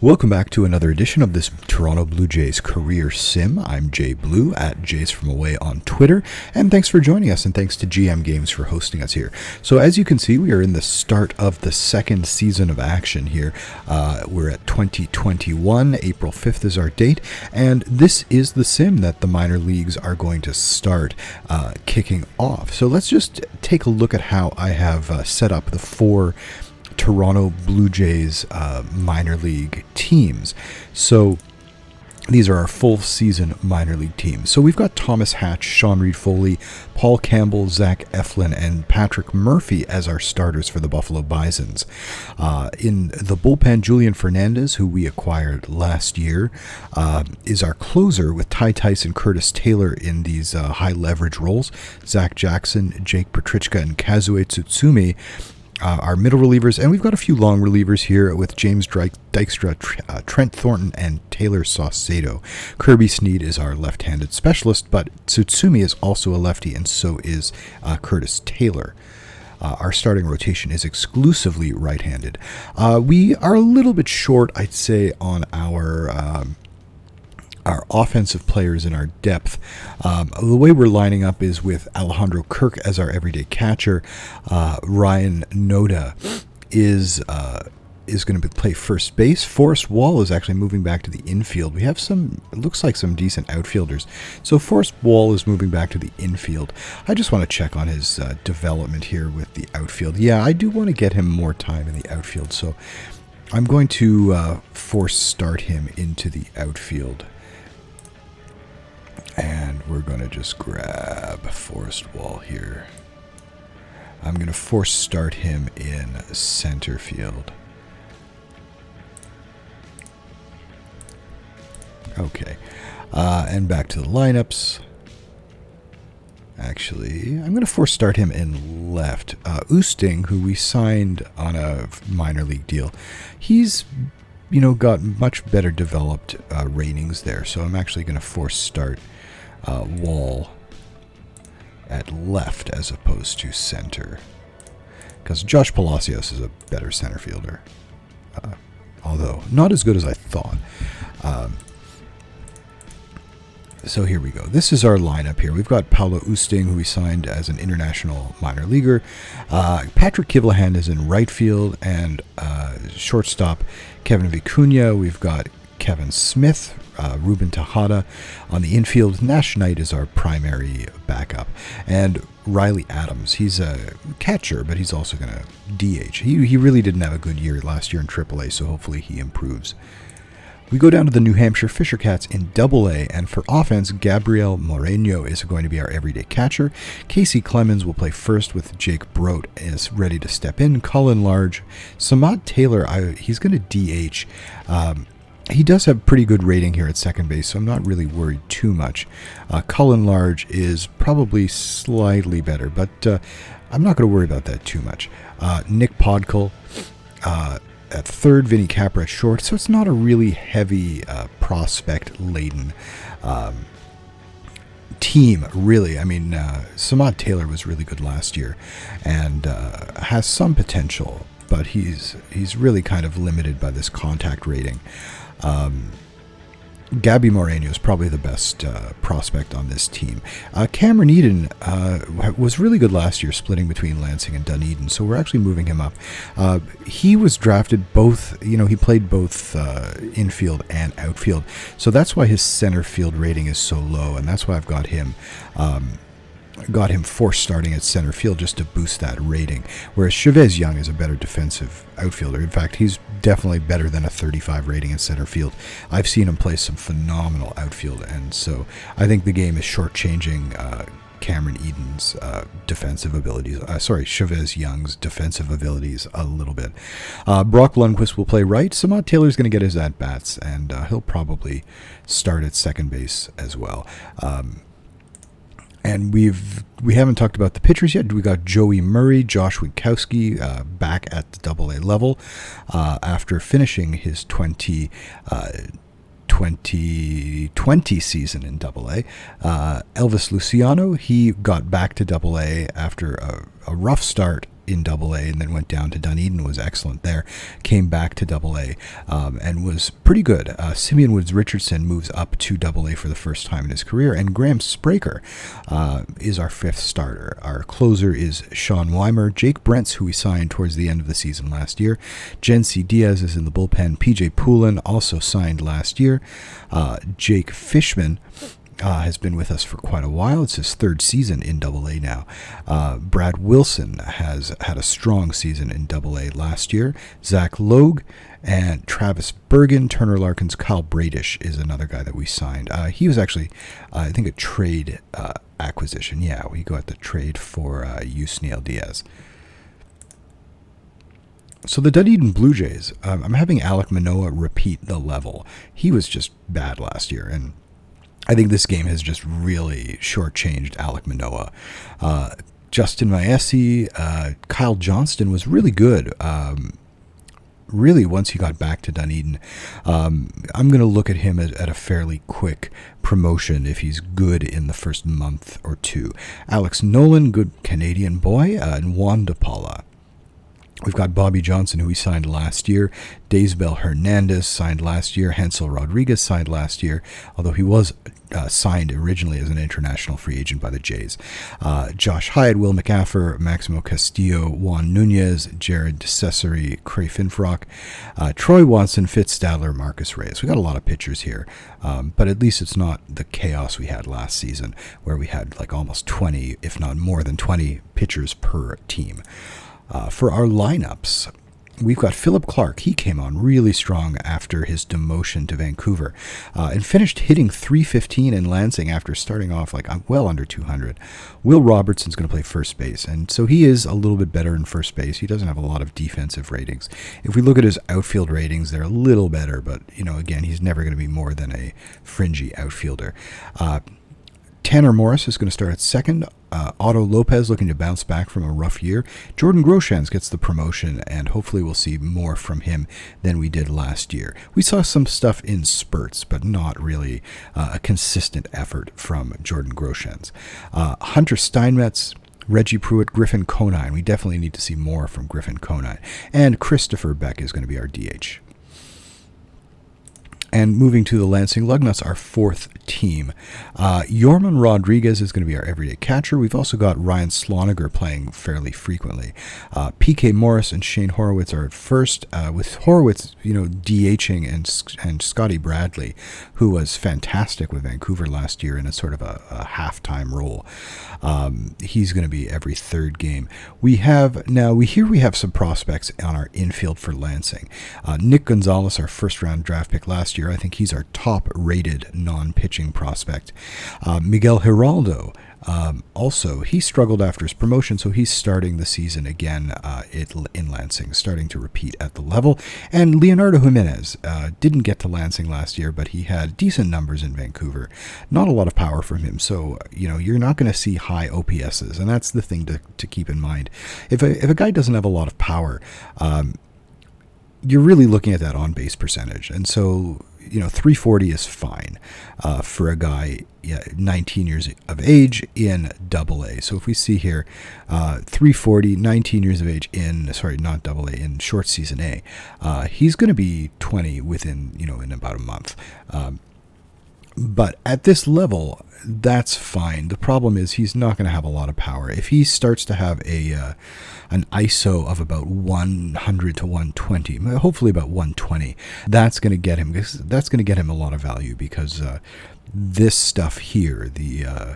Welcome back to another edition of this Toronto Blue Jays career sim. I'm JayBlue at Jays From Away on Twitter, and thanks for joining us, and thanks to GM Games for hosting us here. So as you can see, we are in the start of the second season of action here. We're at 2021, April 5th is our date, and this is the sim that the minor leagues are going to start kicking off. So let's just take a look at how I have set up the four Toronto Blue Jays minor league teams. So these are our full season minor league teams. So we've got Thomas Hatch, Sean Reed-Foley, Paul Campbell, Zach Eflin, and Patrick Murphy as our starters for the Buffalo Bisons. In the bullpen, Julian Fernandez, who we acquired last year, is our closer with Ty Tyson, Curtis Taylor in these high leverage roles. Zach Jackson, Jake Petrichka, and Kazue Tsutsumi our middle relievers, and we've got a few long relievers here with James Dykstra, Trent Thornton, and Taylor Saucedo. Kirby Sneed is our left-handed specialist, but Tsutsumi is also a lefty, and so is Curtis Taylor. Our starting rotation is exclusively right-handed. We are a little bit short, I'd say, on our offensive players in our depth. The way we're lining up is with Alejandro Kirk as our everyday catcher. Ryan Noda is going to play first base. Forrest Wall is actually moving back to the infield. We have it looks like some decent outfielders. So Forrest Wall is moving back to the infield. I just want to check on his development here with the outfield. Yeah, I do want to get him more time in the outfield. So I'm going to force start him into the outfield. And we're going to just grab Forrest Wall here. I'm going to force start him in center field. Okay. And back to the lineups. Actually, I'm going to force start him in left. Oosting, who we signed on a minor league deal, he's got much better developed ratings there. So I'm actually going to force start Wall at left as opposed to center, because Josh Palacios is a better center fielder, although not as good as I thought. So here we go. This is our lineup here. We've got Paolo Oosting, who we signed as an international minor leaguer. Patrick Kivlahan is in right field, and shortstop Kevin Vicuña. We've got Kevin Smith, Ruben Tejada on the infield. Nash Knight is our primary backup. And Riley Adams, he's a catcher, but he's also going to DH. He really didn't have a good year last year in AAA, so hopefully he improves. We go down to the New Hampshire Fisher Cats in AA, and for offense, Gabriel Moreno is going to be our everyday catcher. Casey Clemens will play first with Jake Brodt is ready to step in. Colin Large, Samad Taylor, he's going to DH. He does have pretty good rating here at second base, so I'm not really worried too much. Colin Large is probably slightly better, but I'm not going to worry about that too much. Nick Podkul at third, Vinny Capra at short, so it's not a really heavy prospect-laden team, really. I mean, Samad Taylor was really good last year and has some potential, but he's really kind of limited by this contact rating. Gabby Moreno is probably the best prospect on this team. Cameron Eden was really good last year, splitting between Lansing and Dunedin, so we're actually moving him up. He was drafted both, he played both infield and outfield, so that's why his center field rating is so low, and that's why I've got him forced starting at center field just to boost that rating, whereas Chavez Young is a better defensive outfielder. In fact, he's definitely better than a 35 rating in center field. I've seen him play some phenomenal outfield, and so I think the game is shortchanging Cameron Eden's defensive abilities. Chavez Young's defensive abilities a little bit. Brock Lundquist will play right. Samad Taylor's going to get his at-bats, and he'll probably start at second base as well. And we haven't talked about the pitchers yet. We got Joey Murray, Josh Witkowski back at the AA level after finishing his 2020 season in AA. Elvis Luciano, he got back to AA after a rough start in Double A and then went down to Dunedin, was excellent there. Came back to Double A and was pretty good. Simeon Woods-Richardson moves up to Double A for the first time in his career, and Graeme Spreaker is our 5th starter. Our closer is Sean Weimer. Jake Brents, who we signed towards the end of the season last year. Yusniel Diaz is in the bullpen. PJ Poulin also signed last year. Jake Fishman has been with us for quite a while. It's his 3rd season in Double A now. Brad Wilson has had a strong season in Double A last year. Zach Logue and Travis Bergen, Turner Larkins, Kyle Bradish is another guy that we signed. He was actually, I think, a trade acquisition. Yeah, we got the trade for Yusniel Diaz. So the Dunedin Blue Jays, I'm having Alek Manoah repeat the level. He was just bad last year, and I think this game has just really shortchanged Alek Manoah. Justin Maesi, Kyle Johnston was really good. Really, once he got back to Dunedin, I'm going to look at him at a fairly quick promotion if he's good in the first month or two. Alex Nolan, good Canadian boy, and Juan DePaula. We've got Bobby Johnson, who we signed last year. Daysbel Hernandez signed last year. Hansel Rodriguez signed last year, although he was signed originally as an international free agent by the Jays. Josh Hyatt, Will McAffer, Maximo Castillo, Juan Nunez, Jared DeCesare, Cray Finfrock, Troy Watson, Fitz Stadler, Marcus Reyes. We got a lot of pitchers here, but at least it's not the chaos we had last season, where we had like almost 20, if not more than 20 pitchers per team. For our lineups, we've got Philip Clark. He came on really strong after his demotion to Vancouver and finished hitting .315 in Lansing after starting off like well under 200. Will Robertson's going to play first base, and so he is a little bit better in first base. He doesn't have a lot of defensive ratings. If we look at his outfield ratings, they're a little better, but again, he's never going to be more than a fringy outfielder. Tanner Morris is going to start at second. Otto Lopez looking to bounce back from a rough year. Jordan Groshans gets the promotion, and hopefully we'll see more from him than we did last year. We saw some stuff in spurts, but not really a consistent effort from Jordan Groshans. Hunter Steinmetz, Reggie Pruitt, Griffin Conine. We definitely need to see more from Griffin Conine. And Christopher Beck is going to be our DH. And moving to the Lansing Lugnuts, our 4th team. Yorman Rodriguez is going to be our everyday catcher. We've also got Ryan Sloniger playing fairly frequently. PK Morris and Shane Horowitz are at first, with Horowitz, DHing and Scotty Bradley, who was fantastic with Vancouver last year in a sort of a halftime role. He's going to be every 3rd game. We have some prospects on our infield for Lansing. Nick Gonzalez, our 1st-round draft pick last year. I think he's our top-rated non-pitching prospect. Miguel Giraldo, also, he struggled after his promotion, so he's starting the season again in Lansing, starting to repeat at the level. And Leonardo Jimenez didn't get to Lansing last year, but he had decent numbers in Vancouver. Not a lot of power from him, so you're not going to see high OPSs, and that's the thing to keep in mind. If a guy doesn't have a lot of power, you're really looking at that on-base percentage. And so, 340 is fine for a guy 19 years of age in Double A. So if we see here, 340, 19 years of age in short season A, he's going to be 20 within, in about a month. But at this level, that's fine. The problem is he's not going to have a lot of power. If he starts to have an ISO of about 100 to 120, hopefully about 120, that's going to get him. That's going to get him a lot of value because this stuff here, the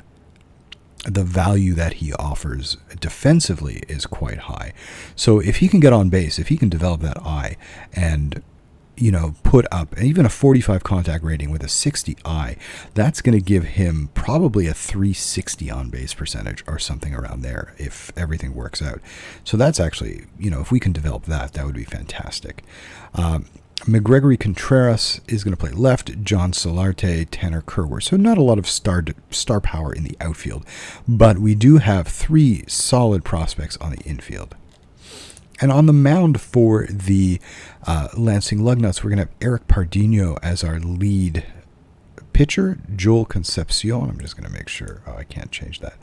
value that he offers defensively is quite high. So if he can get on base, if he can develop that eye and put up even a 45 contact rating with a 60 eye, that's going to give him probably a 360 on base percentage or something around there if everything works out. So that's actually, if we can develop that would be fantastic. McGregory Contreras is going to play left, John Solarte, Tanner Kerwer. So not a lot of star power in the outfield, but we do have 3 solid prospects on the infield. And on the mound for the Lansing Lugnuts, we're going to have Eric Pardino as our lead pitcher, Joel Concepcion. I'm just going to make sure. Oh, I can't change that.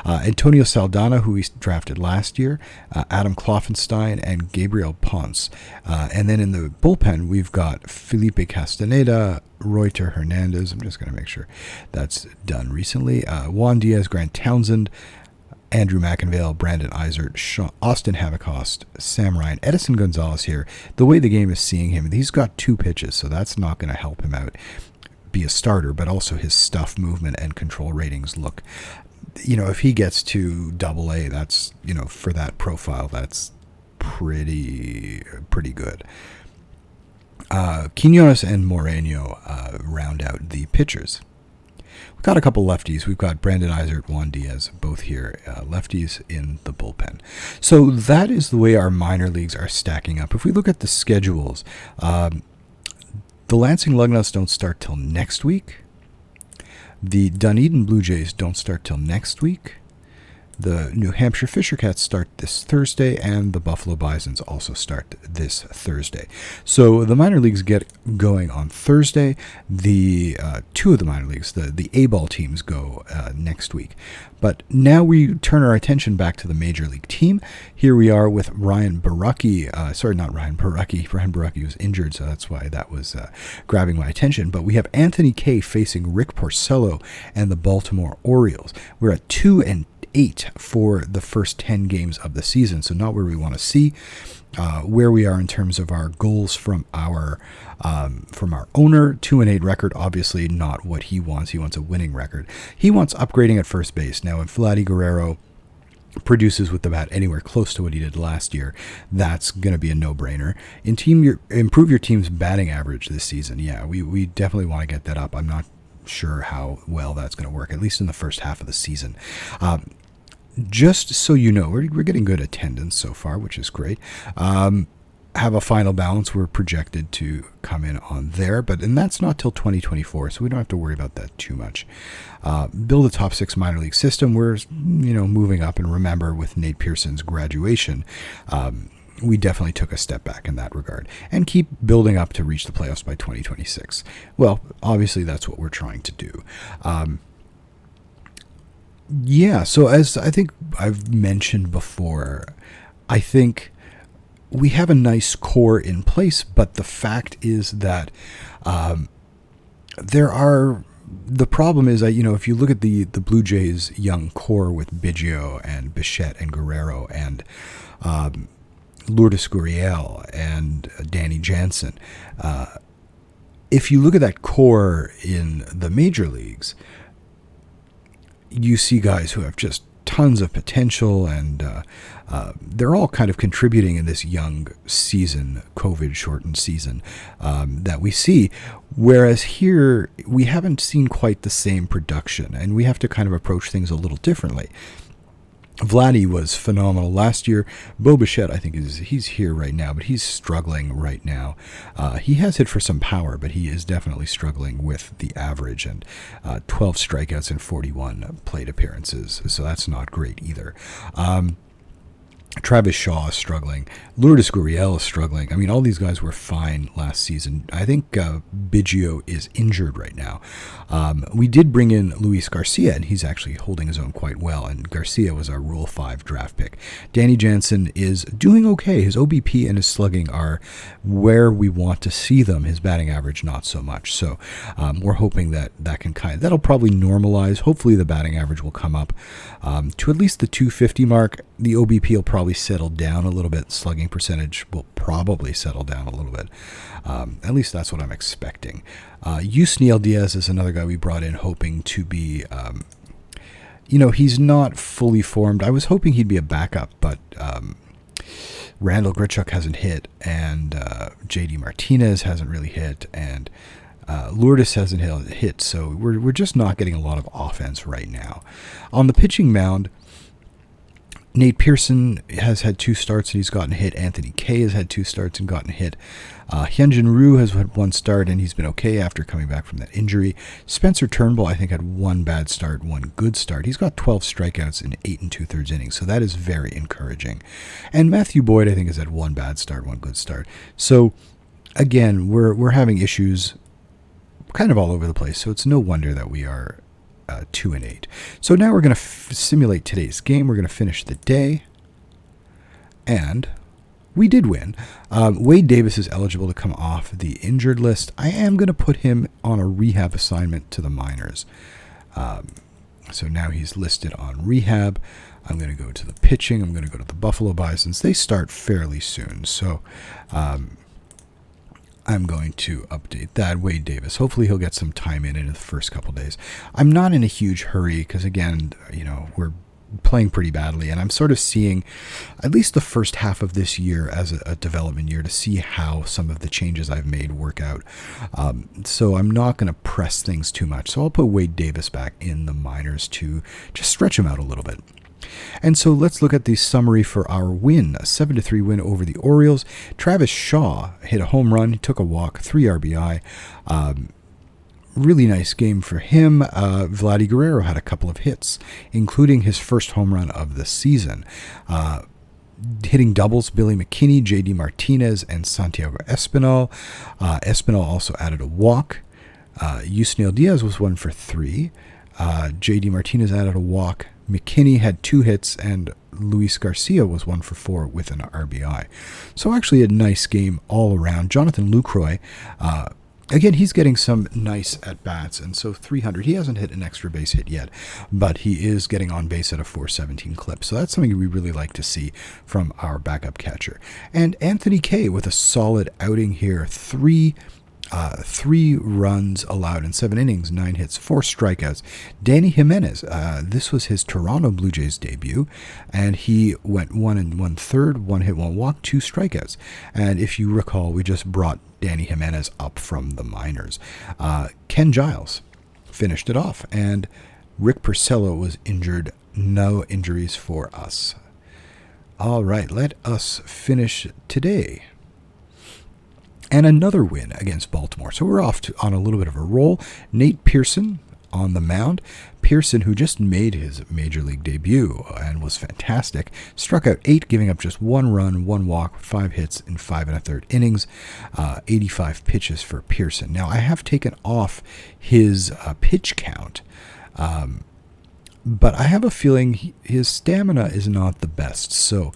Antonio Saldana, who we drafted last year, Adam Kloffenstein, and Gabriel Ponce. And then in the bullpen, we've got Felipe Castaneda, Reuter Hernandez. I'm just going to make sure that's done recently. Juan Diaz, Grant Townsend, Andrew McInvale, Brandon Eisert, Austin Hamacost, Sam Ryan, Edison Gonzalez here. The way the game is seeing him, he's got 2 pitches, so that's not going to help him out be a starter, but also his stuff movement and control ratings look, if he gets to AA, that's, for that profile, that's pretty good. Quinones and Moreno round out the pitchers. We've got a couple lefties. We've got Brandon Eisert, Juan Diaz, both here, lefties in the bullpen. So that is the way our minor leagues are stacking up. If we look at the schedules, the Lansing Lugnuts don't start till next week. The Dunedin Blue Jays don't start till next week. The New Hampshire Fisher Cats start this Thursday, and the Buffalo Bisons also start this Thursday. So the minor leagues get going on Thursday. The 2 of the minor leagues, the A-ball teams, go next week. But now we turn our attention back to the major league team. Here we are with Ryan Borucki. Not Ryan Borucki. Ryan Borucki was injured, so that's why that was grabbing my attention. But we have Anthony Kay facing Rick Porcello and the Baltimore Orioles. We're at 2-8 for the first 10 games of the season, so not where we want to see. Where we are in terms of our goals from our owner. 2-8 record, obviously not what he wants. He wants a winning record. He wants upgrading at first base. Now, if Vladdy Guerrero produces with the bat anywhere close to what he did last year, that's going to be a no-brainer. Improve your team's batting average this season. Yeah, we definitely want to get that up. I'm not sure how well that's going to work, at least in the first half of the season. Just so you know, we're getting good attendance so far, which is great. Have a final balance. We're projected to come in on there, and that's not till 2024, so we don't have to worry about that too much. Build a top 6 minor league system. We're moving up, and remember, with Nate Pearson's graduation, we definitely took a step back in that regard, and keep building up to reach the playoffs by 2026. Well, obviously that's what we're trying to do. So as I think I've mentioned before, I think we have a nice core in place, but the fact is that the problem is that, if you look at the Blue Jays' young core with Biggio and Bichette and Guerrero and Lourdes Gurriel and Danny Jansen, if you look at that core in the major leagues, you see guys who have just tons of potential, and they're all kind of contributing in this young season, COVID-shortened season that we see. Whereas here, we haven't seen quite the same production, and we have to kind of approach things a little differently. Vladdy was phenomenal last year. Bo Bichette, I think, he's here right now, but he's struggling right now. He has hit for some power, but he is definitely struggling with the average, and 12 strikeouts and 41 plate appearances, so that's not great either. Travis Shaw is struggling. Lourdes Gurriel is struggling. I mean, all these guys were fine last season. I think Biggio is injured right now. We did bring in Luis Garcia, and he's actually holding his own quite well, and Garcia was our Rule 5 draft pick. Danny Jansen is doing okay. His OBP and his slugging are where we want to see them. His batting average, not so much. So we're hoping that'll probably normalize. Hopefully the batting average will come up to at least the 250 mark. The OBP will probably settle down a little bit. Slugging percentage will probably settle down a little bit. At least that's what I'm expecting. Yusniel Diaz is another guy we brought in hoping to be, he's not fully formed. I was hoping he'd be a backup, but Randall Grichuk hasn't hit, and JD Martinez hasn't really hit, and Lourdes hasn't hit, so we're just not getting a lot of offense right now. On the pitching mound, Nate Pearson has had 2 starts and he's gotten hit. Anthony Kay has had 2 starts and gotten hit. Hyunjin Ryu has had 1 start and he's been okay after coming back from that injury. Spencer Turnbull, I think, had 1 bad start, 1 good start. He's got 12 strikeouts in 8 2/3 innings, so that is very encouraging. And Matthew Boyd, I think, has had 1 bad start, 1 good start. So, again, we're having issues kind of all over the place, so it's no wonder that we are 2-8. So now we're going to simulate today's game. We're going to finish the day, and we did win. Wade Davis is eligible to come off the injured list. I am going to put him on a rehab assignment to the minors. So now he's listed on rehab. I'm going to go to the pitching. I'm going to go to the Buffalo Bisons. They start fairly soon, so I'm going to update that. Wade Davis. Hopefully he'll get some time in the first couple days. I'm not in a huge hurry because, again, we're playing pretty badly, and I'm sort of seeing at least the first half of this year as a development year to see how some of the changes I've made work out. So I'm not going to press things too much. So I'll put Wade Davis back in the minors to just stretch him out a little bit. And so let's look at the summary for our win. A 7-3 win over the Orioles. Travis Shaw hit a home run. He took a walk, 3 RBI. Really nice game for him. Vladdy Guerrero had a couple of hits, including his first home run of the season. Hitting doubles, Billy McKinney, J.D. Martinez, and Santiago Espinal. Espinal also added a walk. Yusniel Diaz was 1 for 3. J.D. Martinez added a walk. McKinney had 2 hits, and Luis Garcia was 1 for 4 with an RBI. So actually a nice game all around. Jonathan Lucroy, again, he's getting some nice at-bats, and so 300. He hasn't hit an extra base hit yet, but he is getting on base at a 417 clip. So that's something we really like to see from our backup catcher. And Anthony Kay with a solid outing here. 3 runs allowed in 7 innings, 9 hits, 4 strikeouts. Danny Jimenez, this was his Toronto Blue Jays debut, and he went 1 1/3, 1 hit, 1 walk, 2 strikeouts. And if you recall, we just brought Danny Jimenez up from the minors. Ken Giles finished it off, and Rick Porcello was injured. No injuries for us. All right, let us finish today. And another win against Baltimore. So we're off on a little bit of a roll. Nate Pearson on the mound. Pearson, who just made his major league debut and was fantastic, struck out 8, giving up just 1 run, 1 walk, 5 hits in 5 1/3 innings, 85 pitches for Pearson. Now, I have taken off his pitch count, but I have a feeling his stamina is not the best. So,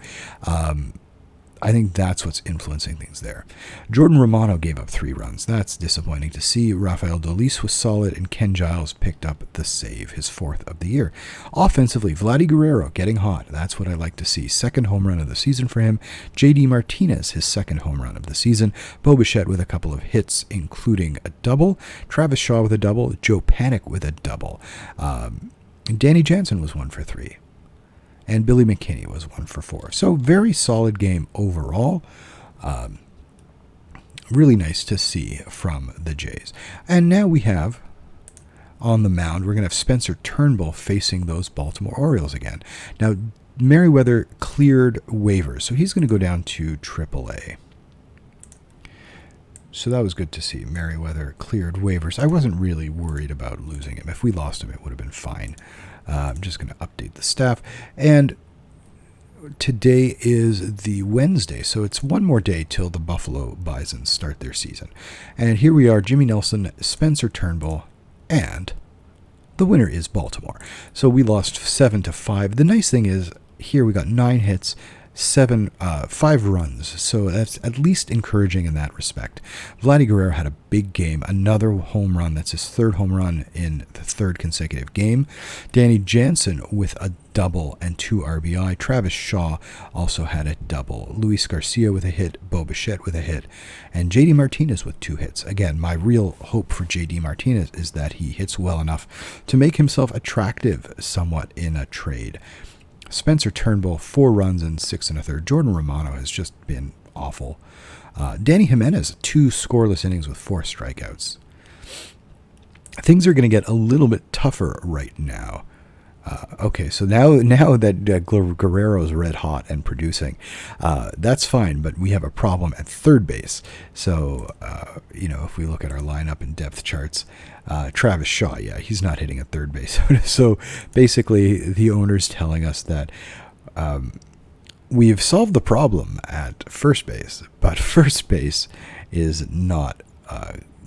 I think that's what's influencing things there. Jordan Romano gave up 3 runs. That's disappointing to see. Rafael Dolis was solid, and Ken Giles picked up the save, his 4th of the year. Offensively, Vladdy Guerrero getting hot. That's what I like to see. 2nd home run of the season for him. J.D. Martinez, his 2nd home run of the season. Bo Bichette with a couple of hits, including a double. Travis Shaw with a double. Joe Panik with a double. Danny Jansen was 1 for 3. And Billy McKinney was 1 for 4. So very solid game overall. Really nice to see from the Jays. And now we have on the mound, we're going to have Spencer Turnbull facing those Baltimore Orioles again. Now, Merriweather cleared waivers, so he's going to go down to AAA. So that was good to see. Merriweather cleared waivers. I wasn't really worried about losing him. If we lost him, it would have been fine. I'm just going to update the staff. And today is the Wednesday, so it's one more day till the Buffalo Bisons start their season. And here we are, Jimmy Nelson, Spencer Turnbull, and the winner is Baltimore. So we lost 7-5. The nice thing is, here we got 9 hits, 5 runs, so that's at least encouraging in that respect. Vladdy Guerrero had a big game, another home run. That's his 3rd home run in the 3rd consecutive game. Danny Jansen with a double and 2 RBI. Travis Shaw also had a double. Luis Garcia with a hit, Bo Bichette with a hit, and J.D. Martinez with 2 hits. Again, my real hope for J.D. Martinez is that he hits well enough to make himself attractive somewhat in a trade. Spencer Turnbull, 4 runs and 6 1/3. Jordan Romano has just been awful. Danny Jimenez, 2 scoreless innings with 4 strikeouts. Things are going to get a little bit tougher right now. Okay, so now that Guerrero's red hot and producing, that's fine, but we have a problem at 3rd base. So, if we look at our lineup and depth charts, Travis Shaw, he's not hitting at 3rd base. So basically, the owner's telling us that we've solved the problem at 1st base, but 1st base is not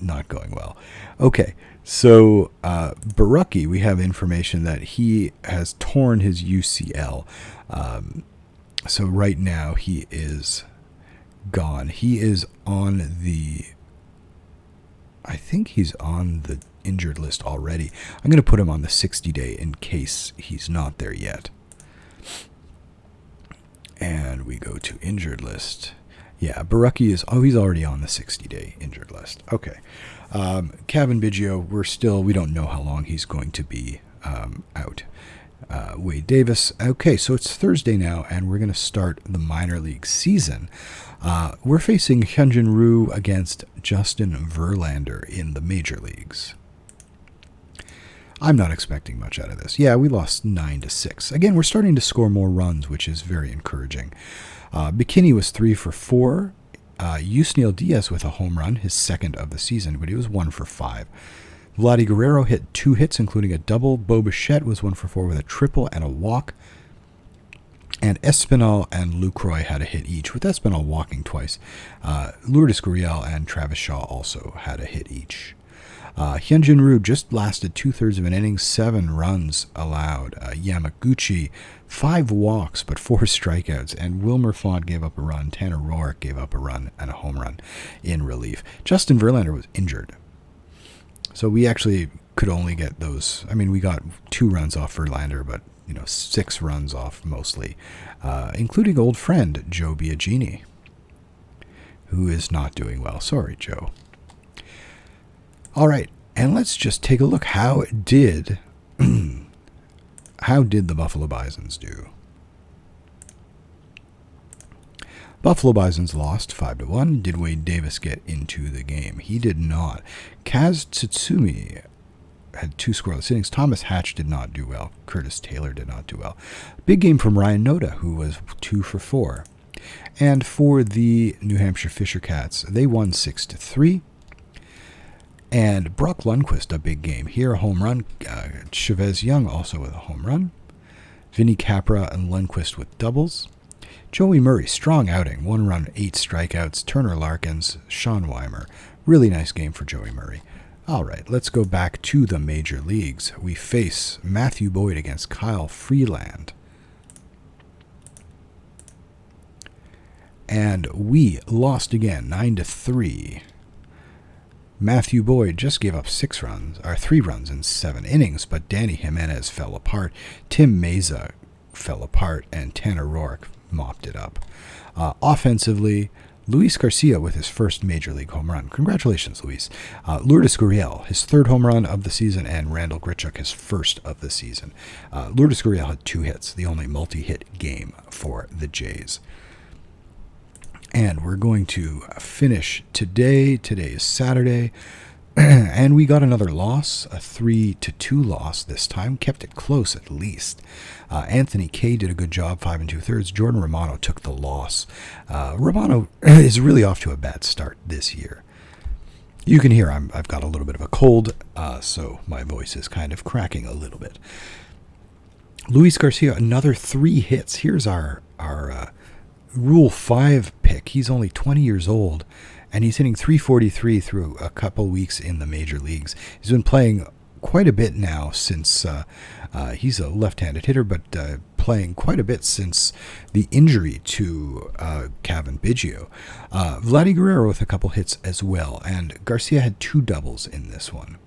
not going well. Okay, so Barucki, we have information that he has torn his UCL. So right now he is gone. He is on the... I think he's on the injured list already. I'm going to put him on the 60-day in case he's not there yet. And we go to injured list. Yeah, Barucki is... Oh, he's already on the 60-day injured list. Okay. Kevin Biggio, we don't know how long he's going to be out. Wade Davis. Okay, so it's Thursday now, and we're going to start the minor league season. We're facing Hyunjin Ryu against Justin Verlander in the major leagues. I'm not expecting much out of this. Yeah, we lost 9-6. Again, we're starting to score more runs, which is very encouraging. Bikini was 3 for 4. Yusniel Diaz with a home run, his second of the season, but he was 1 for 5. Vladdy Guerrero hit 2 hits, including a double. Bo Bichette was 1 for 4 with a triple and a walk. And Espinal and Lucroy had a hit each, with Espinal walking twice. Lourdes Gurriel and Travis Shaw also had a hit each. Hyunjin Ryu just lasted 2/3 of an inning, 7 runs allowed. Yamaguchi, 5 walks but 4 strikeouts, and Wilmer Font gave up a run. Tanner Roark gave up a run and a home run in relief. Justin Verlander was injured, so we actually could only get those. I mean, we got 2 runs off Verlander, but 6 runs off mostly, including old friend Joe Biagini, who is not doing well. Sorry, Joe. All right, and let's just take a look. How did the Buffalo Bisons do? Buffalo Bisons lost 5-1. Did Wade Davis get into the game? He did not. Kaz Tsutsumi had 2 scoreless innings. Thomas Hatch did not do well. Curtis Taylor did not do well. Big game from Ryan Noda, who was 2 for 4. And for the New Hampshire Fisher Cats, they won 6-3. And Brock Lundquist, a big game here, a home run. Chavez Young also with a home run. Vinny Capra and Lundquist with doubles. Joey Murray, strong outing, 1 run, 8 strikeouts. Turner Larkins, Sean Weimer. Really nice game for Joey Murray. All right, let's go back to the major leagues. We face Matthew Boyd against Kyle Freeland. And we lost again, 9-3. Matthew Boyd just gave up 3 runs in 7 innings, but Danny Jimenez fell apart. Tim Meza fell apart, and Tanner Roark mopped it up. Offensively, Luis Garcia with his first major league home run. Congratulations, Luis. Lourdes Gurriel, his 3rd home run of the season, and Randall Grichuk, his 1st of the season. Lourdes Gurriel had 2 hits, the only multi-hit game for the Jays. And we're going to finish today. Today is Saturday. And we got another loss, a 3-2 loss this time. Kept it close at least. Anthony Kay did a good job, 5 2/3. Jordan Romano took the loss. Romano is really off to a bad start this year. You can hear I've got a little bit of a cold, so my voice is kind of cracking a little bit. Luis Garcia, another 3 hits. Here's our Rule 5 pick. He's only 20 years old, and he's hitting .343 through a couple weeks in the major leagues. He's been playing quite a bit now since he's a left-handed hitter, but playing quite a bit since the injury to Kevin Biggio. Vladdy Guerrero with a couple hits as well, and Garcia had 2 doubles in this one.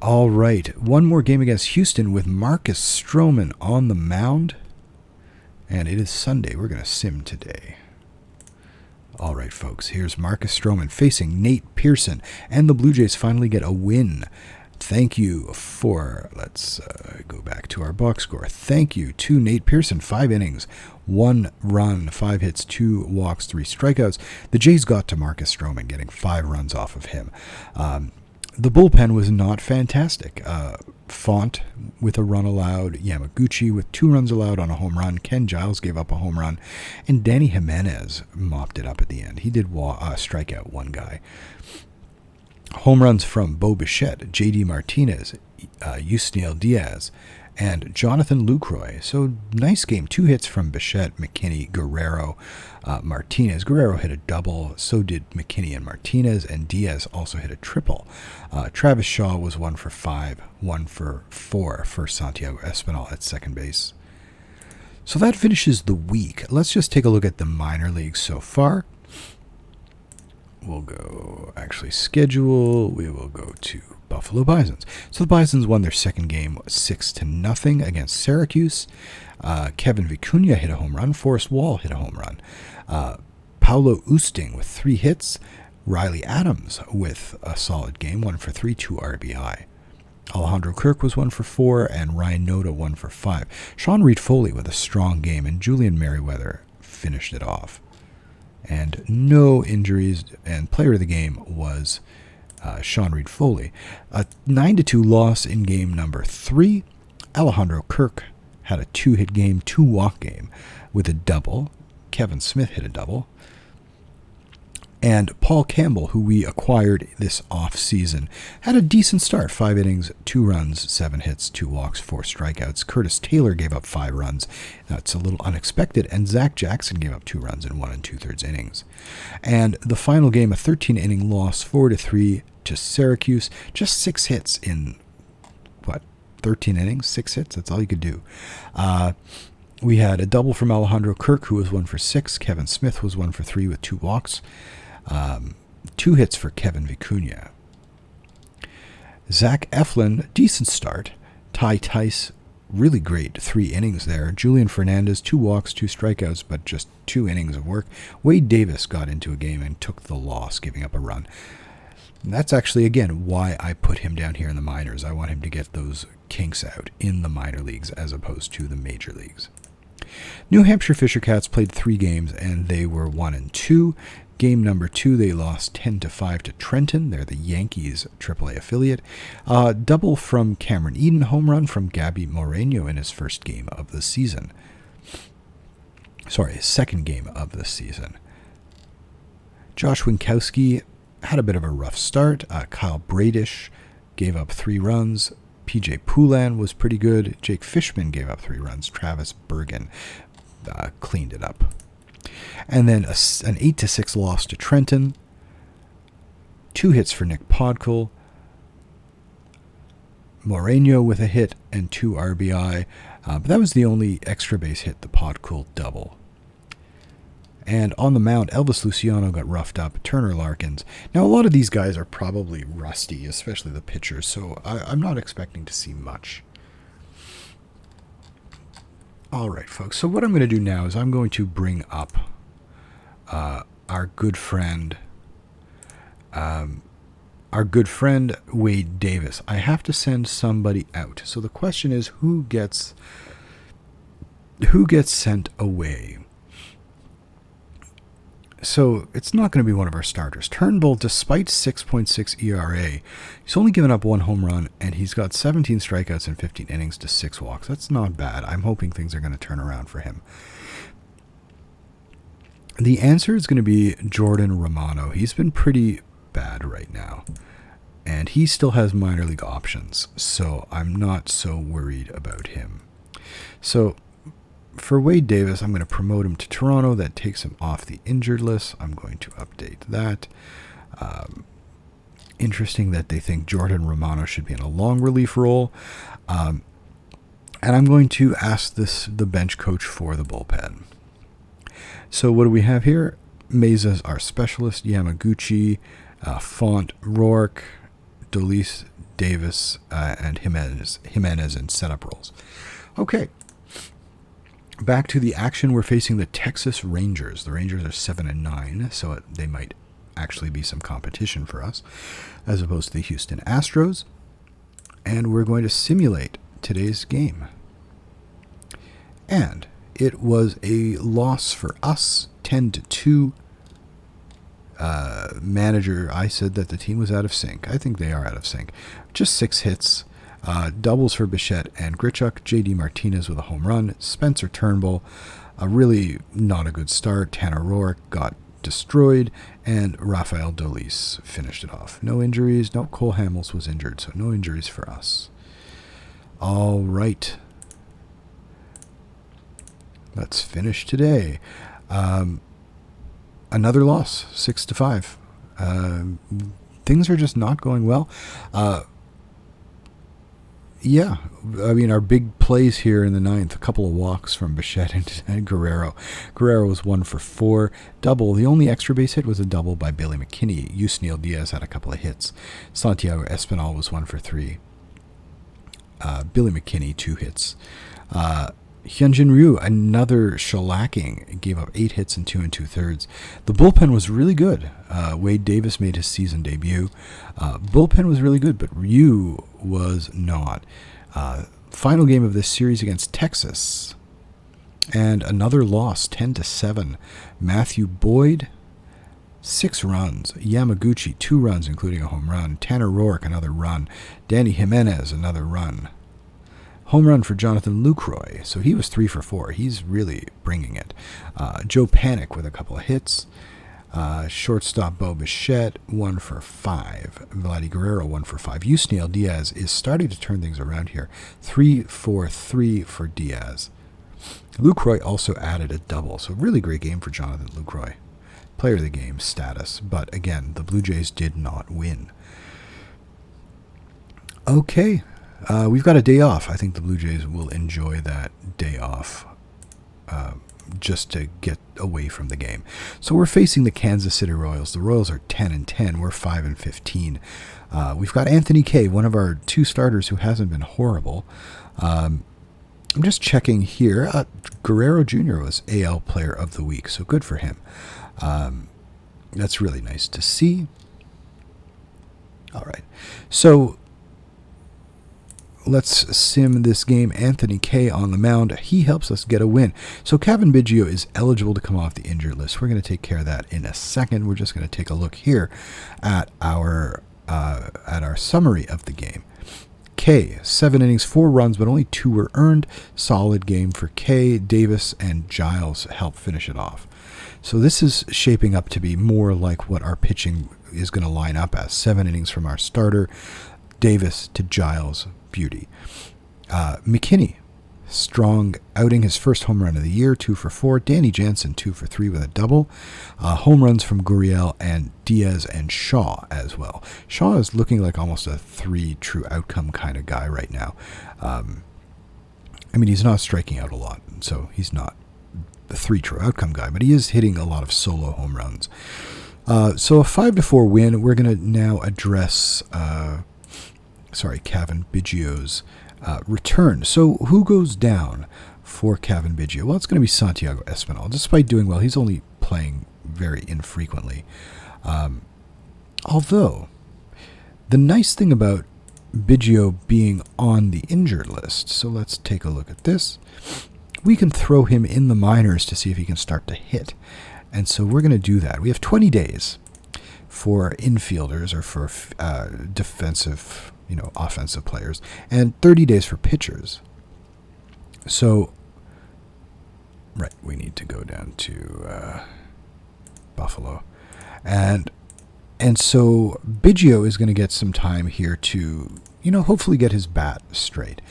All right, one more game against Houston with Marcus Stroman on the mound. And it is Sunday. We're going to sim today. All right, folks. Here's Marcus Stroman facing Nate Pearson. And the Blue Jays finally get a win. Thank you for... Let's go back to our box score. Thank you to Nate Pearson. 5 innings, 1 run, 5 hits, 2 walks, 3 strikeouts. The Jays got to Marcus Stroman, getting 5 runs off of him. The bullpen was not fantastic. Font with a run allowed, Yamaguchi with 2 runs allowed on a home run, Ken Giles gave up a home run, and Danny Jimenez mopped it up at the end. He did strike out 1 guy. Home runs from Bo Bichette, J.D. Martinez, Yusniel Diaz, and Jonathan Lucroy. So nice game. 2 hits from Bichette, McKinney, Guerrero, Martinez. Guerrero hit a double. So did McKinney and Martinez, and Diaz also hit a triple. Travis Shaw was 1 for 5, 1 for 4 for Santiago Espinal at second base. So that finishes the week. Let's just take a look at the minor leagues so far. We'll go, actually, schedule. We will go to Buffalo Bisons. So the Bisons won their second game 6-0 against Syracuse. Kevin Vicuña hit a home run. Forrest Wall hit a home run. Paulo Oosting with 3 hits. Riley Adams with a solid game, 1 for 3, 2 RBI. Alejandro Kirk was 1 for 4, and Ryan Noda 1 for 5. Sean Reed-Foley with a strong game, and Julian Merriweather finished it off. And no injuries, and player of the game was Sean Reed-Foley. A 9-2 loss in game number 3. Alejandro Kirk had a 2-hit game, 2-walk game with a double. Kevin Smith hit a double. And Paul Campbell, who we acquired this off-season, had a decent start. 5 innings, 2 runs, 7 hits, 2 walks, 4 strikeouts. Curtis Taylor gave up 5 runs. That's a little unexpected. And Zach Jackson gave up 2 runs in 1 2/3 innings. And the final game, a 13-inning loss, 4-3 to Syracuse. Just 6 hits in, 13 innings? 6 hits? That's all you could do. We had a double from Alejandro Kirk, who was 1 for 6. Kevin Smith was 1 for 3 with 2 walks. 2 hits for Kevin Vicuña. Zach Eflin, decent start. Ty Tice, really great 3 innings there. Julian Fernandez, 2 walks, 2 strikeouts, but just 2 innings of work. Wade Davis got into a game and took the loss, giving up a run. And that's actually, again, why I put him down here in the minors. I want him to get those kinks out in the minor leagues as opposed to the major leagues. New Hampshire Fisher Cats played 3 games, and they were 1-2. Game number 2, they lost 10-5 to Trenton. They're the Yankees' AAA affiliate. Double from Cameron Eden, home run from Gabby Moreno in his first game of the season. Sorry, his second game of the season. Josh Winkowski had a bit of a rough start. Kyle Bradish gave up 3 runs. PJ Poulan was pretty good. Jake Fishman gave up 3 runs. Travis Bergen cleaned it up. And then an 8-6 loss to Trenton. 2 hits for Nick Podkul. Moreno with a hit and 2 RBI. But that was the only extra base hit, the Podkul double. And on the mound, Elvis Luciano got roughed up. Turner Larkins. Now, a lot of these guys are probably rusty, especially the pitchers, so I'm not expecting to see much. All right, folks. So what I'm going to do now is I'm going to bring up our good friend Wade Davis. I have to send somebody out. So the question is, who gets sent away? So it's not going to be one of our starters. Turnbull, despite 6.6 ERA, he's only given up 1 home run, and he's got 17 strikeouts in 15 innings to 6 walks. That's not bad. I'm hoping things are going to turn around for him. The answer is going to be Jordan Romano. He's been pretty bad right now, and he still has minor league options, so I'm not so worried about him. So for Wade Davis, I'm going to promote him to Toronto. That takes him off the injured list. I'm going to update that. Interesting that they think Jordan Romano should be in a long relief role. And I'm going to ask the bench coach for the bullpen. So what do we have here? Mesa's our specialist. Yamaguchi, Font, Rourke, Dolis, Davis, and Jimenez in setup roles. Okay. Back to the action, we're facing the Texas Rangers. The Rangers are 7-9, so they might actually be some competition for us, as opposed to the Houston Astros. And we're going to simulate today's game. And it was a loss for us, 10-2. Manager, I said that the team was out of sync. I think they are out of sync. Just 6 hits. Doubles for Bichette and Grichuk. J.D. Martinez with a home run. Spencer Turnbull, a really not a good start. Tanner Roark got destroyed. And Rafael Dolis finished it off. No injuries. No, Cole Hamels was injured, so no injuries for us. All right. Let's finish today. Another loss, 6-5. Things are just not going well. Yeah, I mean, our big plays here in the ninth, a couple of walks from Bichette and Guerrero. Guerrero was 1 for 4, double. The only extra base hit was a double by Billy McKinney. Yusniel Diaz had a couple of hits. Santiago Espinal was 1 for 3. Billy McKinney, 2 hits. Hyunjin Ryu, another shellacking, gave up 8 hits and 2 2/3. The bullpen was really good. Wade Davis made his season debut. Bullpen was really good, but Ryu was not. Final game of this series against Texas. And another loss, 10-7. Matthew Boyd, 6 runs. Yamaguchi, 2 runs, including a home run. Tanner Rourke, another run. Danny Jimenez, another run. Home run for Jonathan Lucroy, so he was 3 for 4. He's really bringing it. Joe Panik with a couple of hits. Shortstop Bo Bichette, 1 for 5. Vladdy Guerrero, 1 for 5. Yusniel Diaz is starting to turn things around here. 3 for 3 for Diaz. Lucroy also added a double, so really great game for Jonathan Lucroy. Player of the game status, but again, the Blue Jays did not win. Okay. We've got a day off. I think the Blue Jays will enjoy that day off just to get away from the game. So we're facing the Kansas City Royals. The Royals are 10-10. We're 5-15. We've got Anthony Kay, one of our 2 starters who hasn't been horrible. I'm just checking here. Guerrero Jr. was AL Player of the Week, so good for him. That's really nice to see. All right. So let's sim this game. Anthony Kay on the mound. He helps us get a win. So Kevin Biggio is eligible to come off the injured list. We're going to take care of that in a second. We're just going to take a look here at our summary of the game. Kay, 7 innings, 4 runs, but only 2 were earned. Solid game for Kay. Davis and Giles help finish it off. So this is shaping up to be more like what our pitching is going to line up as. 7 innings from our starter. Davis to Giles. Beauty. McKinney, strong outing, his first home run of the year, 2 for 4. Danny Jansen, 2 for 3 with a double. Home runs from Gurriel and Diaz and Shaw as well. Shaw is looking like almost a 3 true outcome kind of guy right now. I mean, he's not striking out a lot, so he's not the 3 true outcome guy, but he is hitting a lot of solo home runs. So a 5-4 win. We're going to now address Kevin Biggio's return. So who goes down for Kevin Biggio? Well, it's going to be Santiago Espinal. Despite doing well, he's only playing very infrequently. Although, the nice thing about Biggio being on the injured list, so let's take a look at this. We can throw him in the minors to see if he can start to hit. And so we're going to do that. We have 20 days for infielders or for defensive, offensive players, and 30 days for pitchers. So, right, we need to go down to Buffalo. And so Biggio is going to get some time here to, hopefully get his bat straight.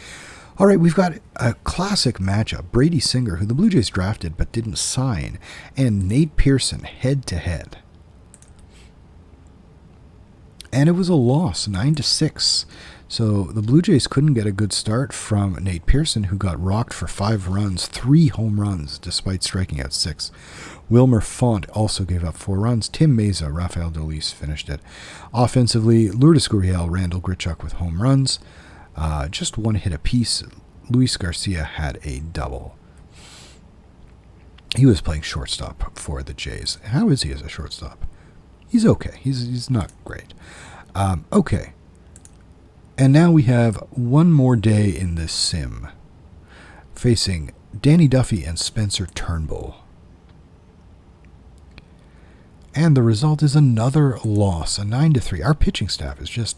All right, we've got a classic matchup. Brady Singer, who the Blue Jays drafted but didn't sign, and Nate Pearson head-to-head. And it was a loss, 9-6. So the Blue Jays couldn't get a good start from Nate Pearson, who got rocked for 5 runs, 3 home runs, despite striking out 6. Wilmer Font also gave up 4 runs. Tim Meza, Rafael Dolis finished it. Offensively, Lourdes Gurriel, Randall Grichuk with home runs. Just 1 hit apiece. Luis Garcia had a double. He was playing shortstop for the Jays. How is he as a shortstop? He's okay. He's not great. Okay. And now we have one more day in this sim, facing Danny Duffy and Spencer Turnbull. And the result is another loss, a 9-3. Our pitching staff is just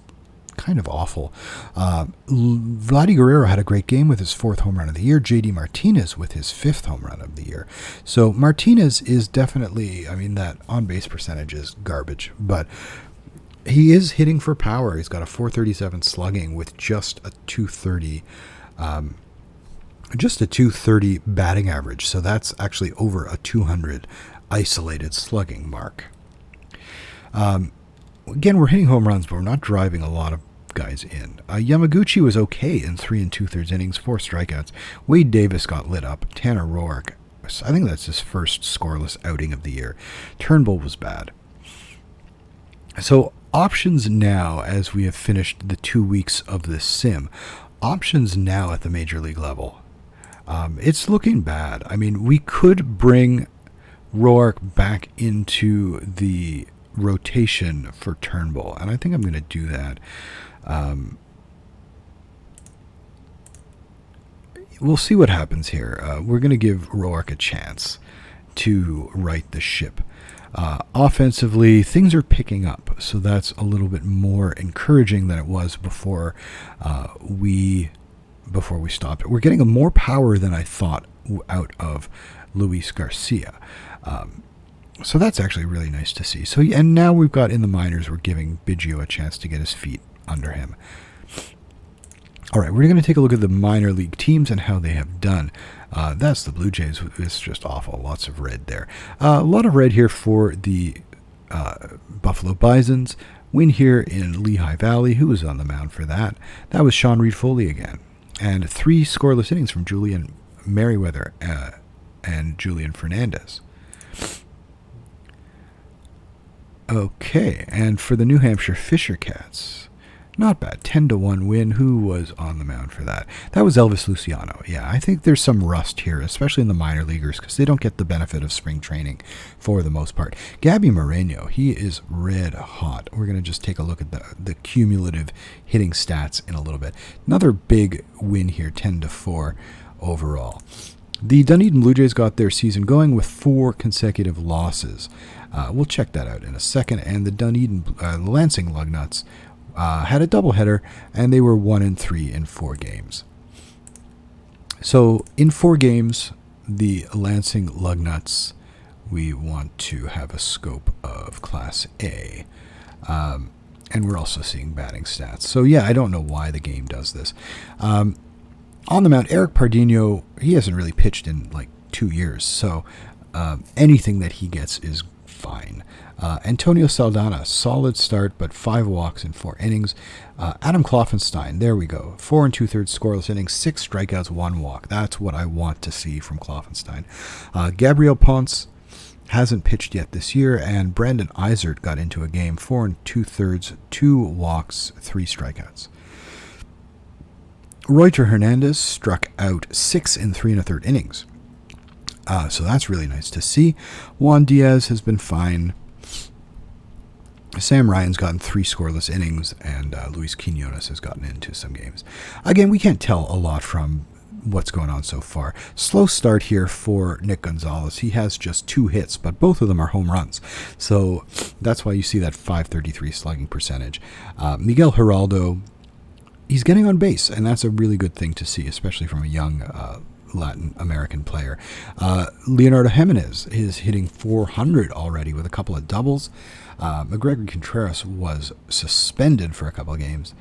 kind of awful. Vladdy Guerrero had a great game with his 4th home run of the year. JD Martinez with his 5th home run of the year. So Martinez is definitely, that on-base percentage is garbage, but he is hitting for power. He's got a 437 slugging with just a 230 just a 230 batting average. So that's actually over a 200 isolated slugging mark. Again, we're hitting home runs, but we're not driving a lot of guys in. Yamaguchi was okay in 3 2/3 innings, 4 strikeouts. Wade Davis got lit up. Tanner Roark, I think that's his first scoreless outing of the year. Turnbull was bad. So options now, as we have finished the 2 weeks of this sim, options now at the major league level. It's looking bad. I mean, we could bring Roark back into the rotation for Turnbull, and I think I'm going to do that. We'll see what happens here. We're going to give Roark a chance to right the ship. Offensively, things are picking up, so that's a little bit more encouraging than it was before we stopped. We're getting more power than I thought out of Luis Garcia. So that's actually really nice to see. So, and now we've got in the minors, we're giving Biggio a chance to get his feet under him. All right, we're going to take a look at the minor league teams and how they have done. That's the Blue Jays. It's just awful. Lots of red there. A lot of red here for the Buffalo Bisons. Win here in Lehigh Valley. Who was on the mound for that? That was Sean Reed-Foley again. And 3 scoreless innings from Julian Merriweather and Julian Fernandez. Okay, and for the New Hampshire Fisher Cats, not bad. 10-1 win. Who was on the mound for that? That was Elvis Luciano. Yeah, I think there's some rust here, especially in the minor leaguers, because they don't get the benefit of spring training for the most part. Gabby Moreno, he is red hot. We're going to just take a look at the cumulative hitting stats in a little bit. Another big win here, 10-4 overall. The Dunedin Blue Jays got their season going with 4 consecutive losses. We'll check that out in a second. And the Dunedin Lansing Lugnuts had a doubleheader, and they were 1-3 in 4 games. So in 4 games, the Lansing Lugnuts, we want to have a scope of Class A. And we're also seeing batting stats. So yeah, I don't know why the game does this. On the mound, Eric Pardinho, he hasn't really pitched in like 2 years. So anything that he gets is fine. Antonio Saldana, solid start, but 5 walks in 4 innings. Adam Kloffenstein, there we go. 4 2/3 scoreless innings, 6 strikeouts, 1 walk. That's what I want to see from Kloffenstein. Gabriel Ponce hasn't pitched yet this year, and Brandon Eisert got into a game, 4 2/3, 2 walks, 3 strikeouts. Reuter Hernandez struck out 6 in 3 1/3 innings. So that's really nice to see. Juan Diaz has been fine. Sam Ryan's gotten 3 scoreless innings, and Luis Quinones has gotten into some games. Again, we can't tell a lot from what's going on so far. Slow start here for Nick Gonzalez. He has just 2 hits, but both of them are home runs. So that's why you see that .533 slugging percentage. Miguel Geraldo, he's getting on base, and that's a really good thing to see, especially from a young Latin American player. Leonardo Jimenez is hitting 400 already with a couple of doubles. McGregor Contreras was suspended for a couple of games.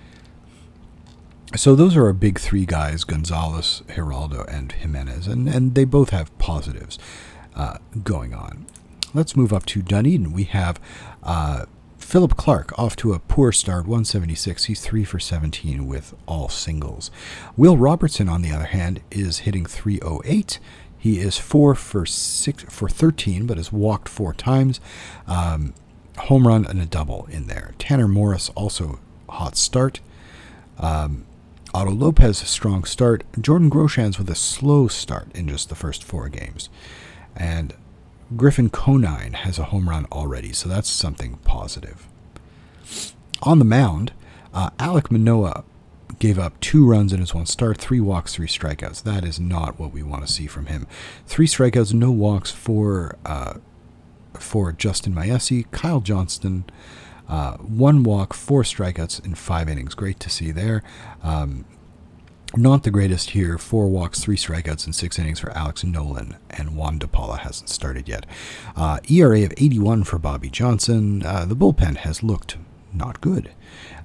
So those are our big 3 guys, Gonzalez, Geraldo, and Jimenez, and they both have positives going on. Let's move up to Dunedin. We have Philip Clark off to a poor start, 176. He's 3 for 17 with all singles. Will Robertson, on the other hand, is hitting 308. He is 4 for 13, but has walked 4 times. Home run and a double in there. Tanner Morris, also hot start. Otto Lopez, a strong start. Jordan Groshans with a slow start in just the first 4 games. And Griffin Conine has a home run already, so that's something positive. On the mound, Alek Manoah gave up 2 runs in his 1 start, 3 walks, 3 strikeouts. That is not what we want to see from him. 3 strikeouts, no walks for Justin Maesi. Kyle Johnston, 1 walk, 4 strikeouts in 5 innings. Great to see there. Not the greatest here. 4 walks, 3 strikeouts in 6 innings for Alex Nolan, and Juan DePaula hasn't started yet. ERA of 81 for Bobby Johnson. The bullpen has looked not good.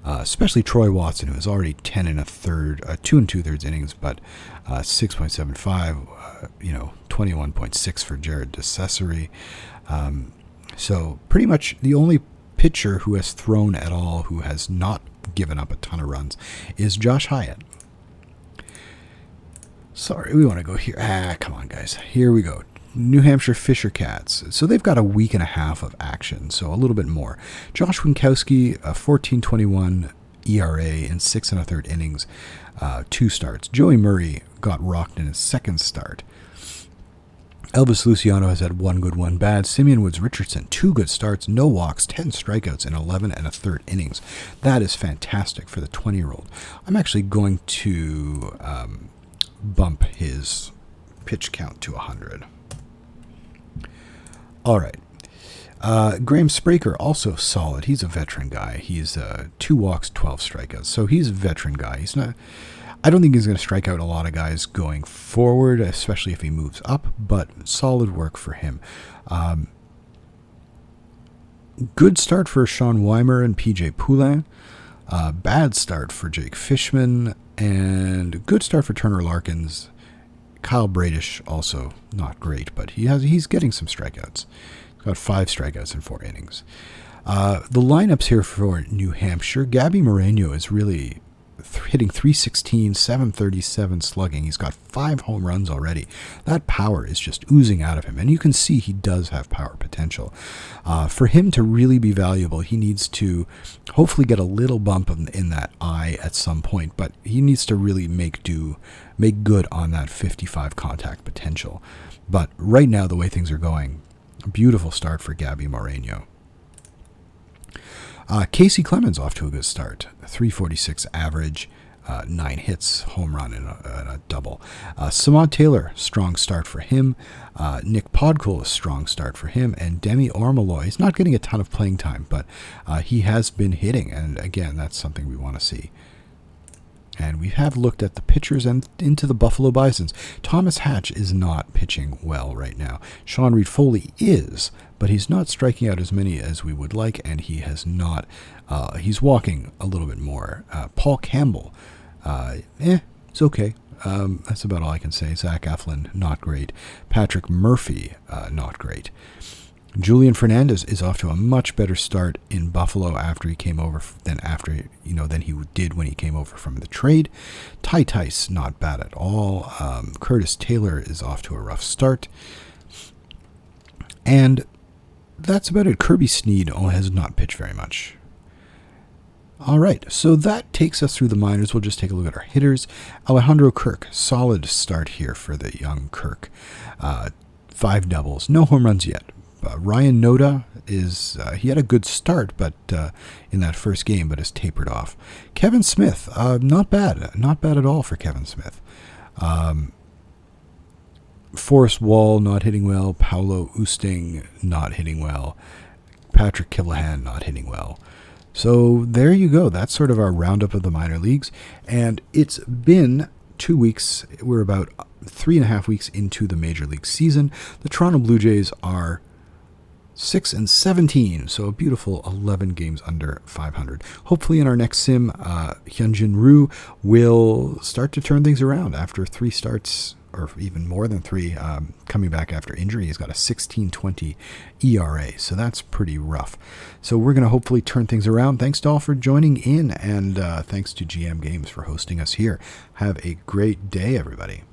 Especially Troy Watson, who is already 10 2 2/3 innings, but 6.75, 21.6 for Jared DeCesare. So pretty much the only pitcher who has thrown at all, who has not given up a ton of runs, is Josh Hyatt. Sorry, we want to go here. Come on, guys. Here we go. New Hampshire Fisher Cats. So they've got a week and a half of action, so a little bit more. Josh Winkowski, a 14.21 ERA in 6 1/3 innings, 2 starts. Joey Murray got rocked in his second start. Elvis Luciano has had 1 good, 1 bad. Simeon Woods Richardson, 2 good starts, no walks, 10 strikeouts in 11 1/3 innings. That is fantastic for the 20-year-old. I'm actually going to bump his pitch count to 100. All right. Graeme Spreaker, also solid. He's a veteran guy. He's 2 walks, 12 strikeouts. So he's a veteran guy. He's not. I don't think he's going to strike out a lot of guys going forward, especially if he moves up, but solid work for him. Good start for Sean Weimer and PJ Poulin. Bad start for Jake Fishman, and good start for Turner Larkins. Kyle Bradish also not great, but he's getting some strikeouts. He's got 5 strikeouts in 4 innings. The lineups here for New Hampshire, Gabby Moreno is really hitting .316, .737 slugging. He's got 5 home runs already. That power is just oozing out of him, and you can see he does have power potential. For him to really be valuable, he needs to hopefully get a little bump in that eye at some point, but he needs to really make good on that 55 contact potential. But right now, the way things are going, a beautiful start for Gabby Moreno. Casey Clemens off to a good start. 346 average, 9 hits, home run, and a double. Samad Taylor, strong start for him. Nick Podkul, a strong start for him. And Demi Ormaloy is not getting a ton of playing time, but he has been hitting. And again, that's something we want to see. And we have looked at the pitchers and into the Buffalo Bisons. Thomas Hatch is not pitching well right now. Sean Reed Foley is, but he's not striking out as many as we would like, and he has not. He's walking a little bit more. Paul Campbell, it's okay. That's about all I can say. Zach Eflin, not great. Patrick Murphy, not great. Julian Fernandez is off to a much better start in Buffalo after he came over than he did when he came over from the trade. Ty Tice, not bad at all. Curtis Taylor is off to a rough start. And that's about it. Kirby Snead has not pitched very much. All right, so that takes us through the minors. We'll just take a look at our hitters. Alejandro Kirk, solid start here for the young Kirk. 5 doubles, no home runs yet. Ryan Noda he had a good start, but in that first game, but has tapered off. Kevin Smith, not bad at all for Kevin Smith. Forrest Wall not hitting well. Paolo Oosting not hitting well. Patrick Killahan not hitting well. So there you go. That's sort of our roundup of the minor leagues, and it's been 2 weeks. We're about 3.5 weeks into the major league season. The Toronto Blue Jays are 6-17, so a beautiful 11 games under 500. Hopefully in our next sim, Hyunjin Ryu will start to turn things around after 3 starts, or even more than 3, coming back after injury. He's got a 16.20 ERA, so that's pretty rough. So we're going to hopefully turn things around. Thanks to all for joining in, and thanks to GM Games for hosting us here. Have a great day, everybody.